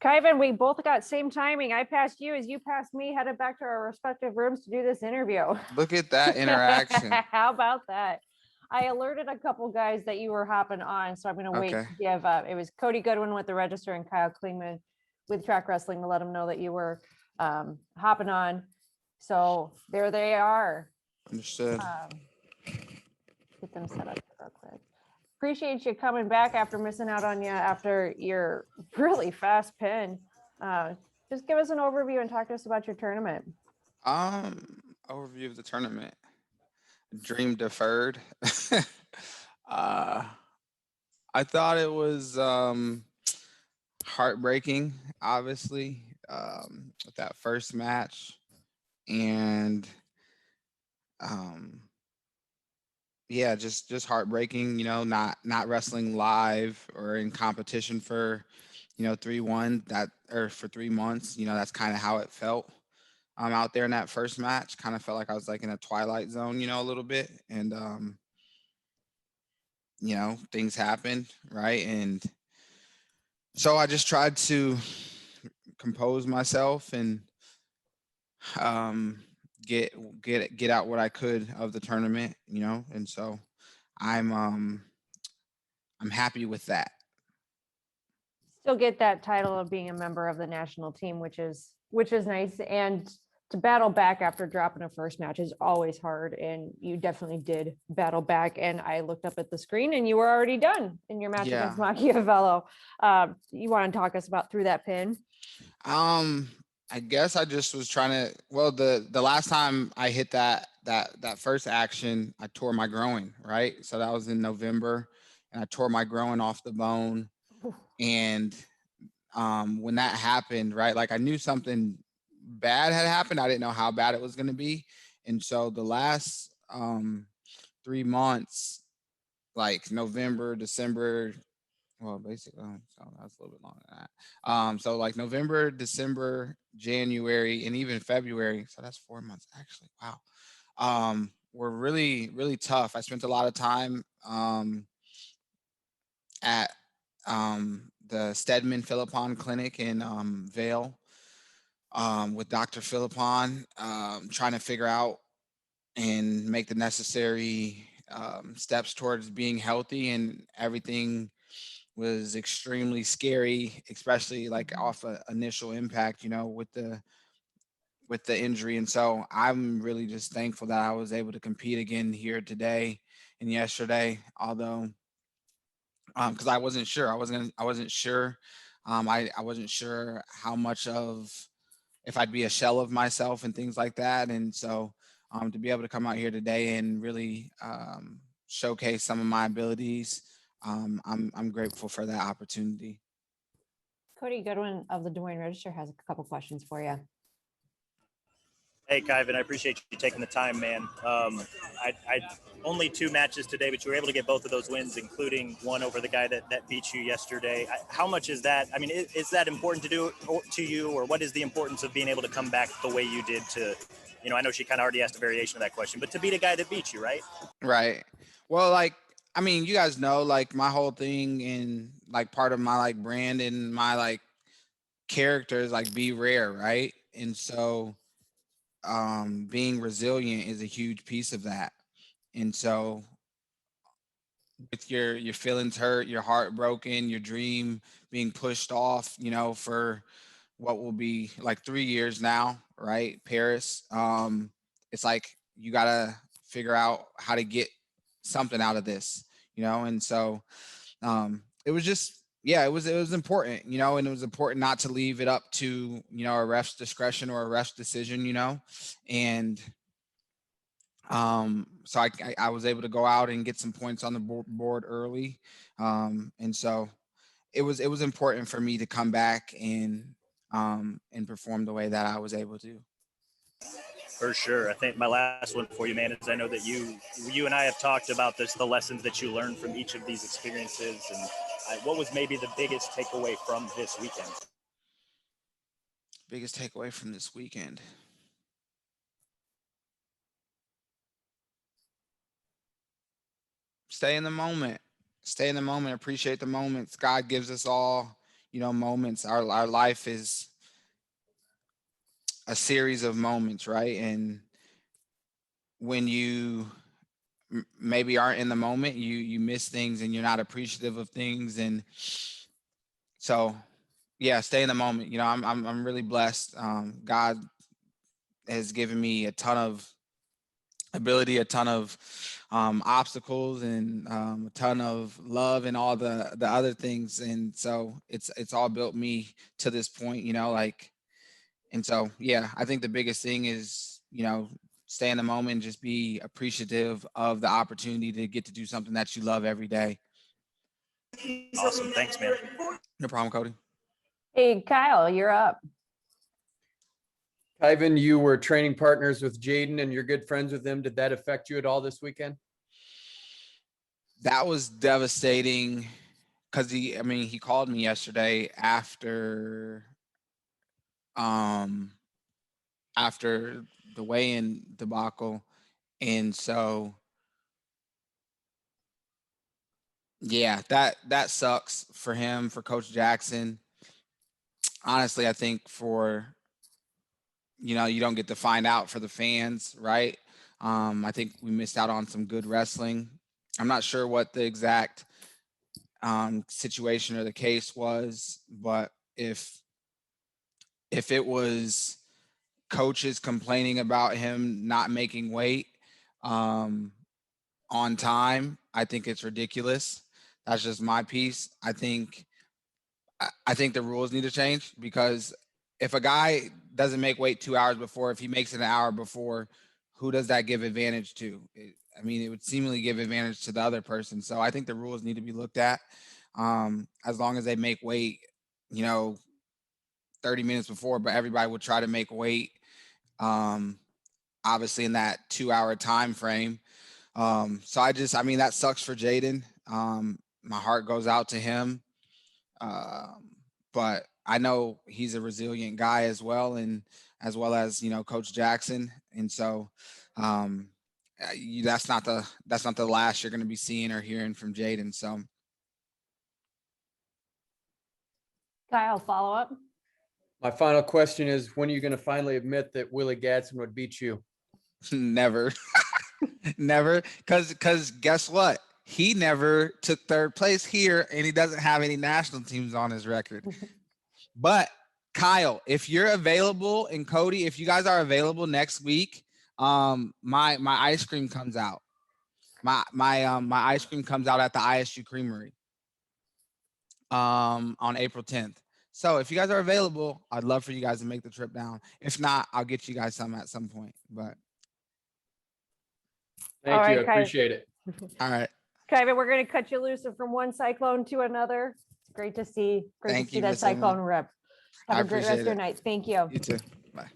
Kyven, we both got same timing. I passed you as you passed me, headed back to our respective rooms to do this interview. Look at that interaction. How about that? I alerted a couple guys that you were hopping on, so I'm going to wait to give it was Cody Goodwin with the Register and Kyle Klingman with Track Wrestling to let them know that you were hopping on. So there they are. Understood. Get them set up real quick. Appreciate you coming back after missing out on you after your really fast pin. Just give us an overview and talk to us about your tournament. Overview of the tournament. Dream deferred. I thought it was heartbreaking, obviously, with that first match, and yeah, just heartbreaking. Not wrestling live or in competition for 3-1 or for 3 months. That's kind of how it felt. Out there in that first match, kind of felt like I was like in a twilight zone, a little bit, and things happened, right? And so I just tried to compose myself and get out what I could of the tournament, and so I'm happy with that. Still get that title of being a member of the national team, which is nice. And to battle back after dropping a first match is always hard. And you definitely did battle back. And I looked up at the screen and you were already done in your match against Machiavello. You want to talk us about through that pin? I guess I just was trying to, the last time I hit that first action, I tore my groin, right? So that was in November, and I tore my groin off the bone. And when that happened, right, like I knew something bad had happened. I didn't know how bad it was going to be. And so the last 3 months, like November, December, well, basically, so that's a little bit longer than that. So like November, December, January, and even February. So that's 4 months actually. Wow. Were really, really tough. I spent a lot of time at the Stedman Philippon Clinic in Vail with Dr. Philippon, trying to figure out and make the necessary steps towards being healthy, and everything was extremely scary, especially like off an initial impact, with the injury. And so I'm really just thankful that I was able to compete again here today and yesterday, although because I wasn't sure. I wasn't sure. I wasn't sure how much of, if I'd be a shell of myself and things like that. And so to be able to come out here today and really showcase some of my abilities, I'm grateful for that opportunity. Cody Goodwin of the Des Moines Register has a couple questions for you. Hey, Kyven, I appreciate you taking the time, man. I only 2 matches today, but you were able to get both of those wins, including one over the guy that beat you yesterday. How much is that? I mean, is that important to do to you, or what is the importance of being able to come back the way you did to, I know she kind of already asked a variation of that question, but to beat a guy that beat you, right? Right. Well, like, I mean, you guys know, like, my whole thing and like part of my like brand and my like character is like be rare, right? And so being resilient is a huge piece of that. And so with your feelings hurt, your heart broken, your dream being pushed off, for what will be like 3 years now, right? Paris. It's like you gotta figure out how to get something out of this, and so it was just, it was important, and it was important not to leave it up to, a ref's discretion or a ref's decision, and so I was able to go out and get some points on the board early, and so it was important for me to come back and perform the way that I was able to. For sure. I think my last one for you, man, is I know that you and I have talked about this, the lessons that you learned from each of these experiences, and what was maybe the biggest takeaway from this weekend? Biggest takeaway from this weekend. Stay in the moment. Appreciate the moments God gives us all, moments. Our life is a series of moments, right? And when you maybe aren't in the moment, you miss things and you're not appreciative of things. And so, yeah, stay in the moment. I'm really blessed. God has given me a ton of ability, a ton of obstacles, and a ton of love and all the other things. And so it's all built me to this point, and so, yeah, I think the biggest thing is, stay in the moment, just be appreciative of the opportunity to get to do something that you love every day. Awesome. Thanks, man. No problem, Cody. Hey, Kyle, you're up. Kyven, you were training partners with Jaden and you're good friends with him. Did that affect you at all this weekend? That was devastating because he called me yesterday after the weigh-in debacle. And so, yeah, that sucks for him, for Coach Jackson. Honestly, I think you don't get to find out for the fans, right? I think we missed out on some good wrestling. I'm not sure what the exact situation or the case was, but if it was coaches complaining about him not making weight on time, I think it's ridiculous. That's just my piece. I think the rules need to change, because if a guy doesn't make weight 2 hours before, if he makes it an hour before, who does that give advantage to? It would seemingly give advantage to the other person. So I think the rules need to be looked at. As long as they make weight, 30 minutes before, but everybody would try to make weight, obviously in that 2 hour time frame. So that sucks for Jaden. My heart goes out to him. But I know he's a resilient guy as well, and as well as, Coach Jackson. And so that's not the last you're going to be seeing or hearing from Jaden. So, Kyle, follow up. My final question is, when are you going to finally admit that Willie Gadson would beat you? never, never, because guess what? He never took third place here, and he doesn't have any national teams on his record. But Kyle, if you're available, and Cody, if you guys are available next week, my ice cream comes out. My ice cream comes out at the ISU Creamery on April 10th. So if you guys are available, I'd love for you guys to make the trip down. If not, I'll get you guys some at some point. But Thank All you. right, I appreciate it. all right. Kyven, we're going to cut you loose from one cyclone to another. It's great to see. Thank to see you, that Miss Emily. cyclone rep. I Have a great rest appreciate of your it. night. Thank you. You too. Bye.